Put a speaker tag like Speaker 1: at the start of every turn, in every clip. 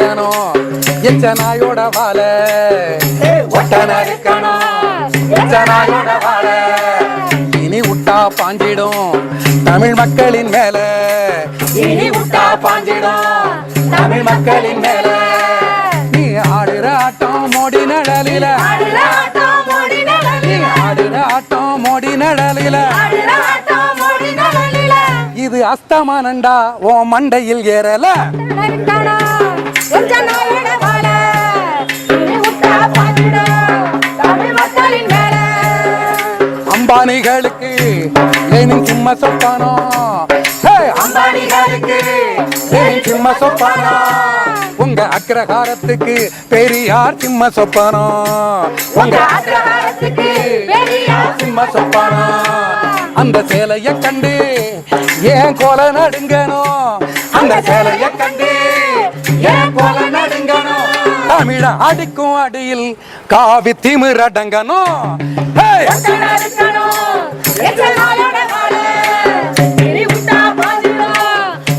Speaker 1: நறுக்கணும் எச்ச நாயோட வாழ ஒட்ட நறுக்கணும் எச்ச நாயோட வாழ இனி விட்டா பாஞ்சிடும் தமிழ் மக்களின் மேல இனி விட்டா பாஞ்சிடும் தமிழ் மக்களின் மேல நீ ஆடுற ஆட்டம் மோடி நடலில நீ ஆடுற ஆட்டம் மோடி நடலில இது அஸ்தமானண்டா ஓ மண்டையில் ஏறல அம்பானிகளுக்கு ஏனின் சிம்ம சொப்பானோ அம்பானிகளுக்கு ஏனின் சிம்ம சொப்பானோ உங்க அக்ரஹாரத்துக்கு பெரியார் சிம்ம சொப்பானோ உங்க அக்ரஹாரத்துக்கு பெரியார் சிம்ம சொப்பானோ அந்த சேலைய கண்டு ஏன் கோல நடுங்கணும் அந்த சேலைய கண்டு ஏன் கோல நடுங்கணும் தமிழ அடிக்கும் அடியில் காவி திமிரடங்கணும்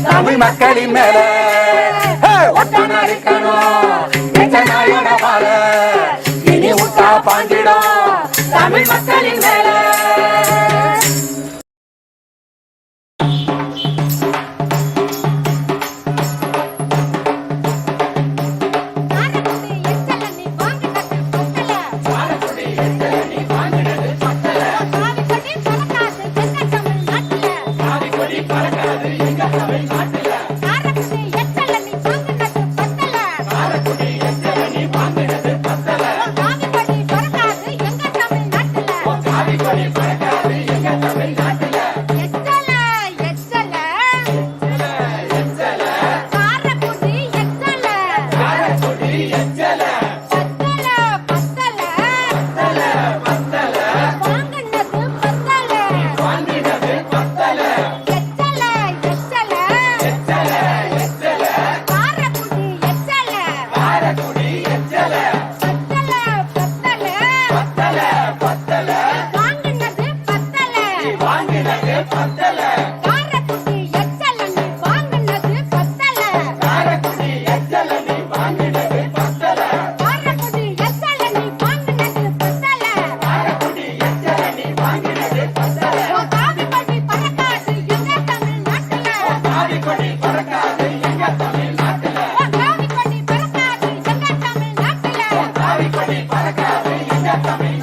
Speaker 1: தமிழ் மக்களின் மேல இனி விட்டா பாஞ்சிடும் தமிழ் மக்களின் மேல
Speaker 2: பறக்காது எங்க தமிழ்நாட்டுல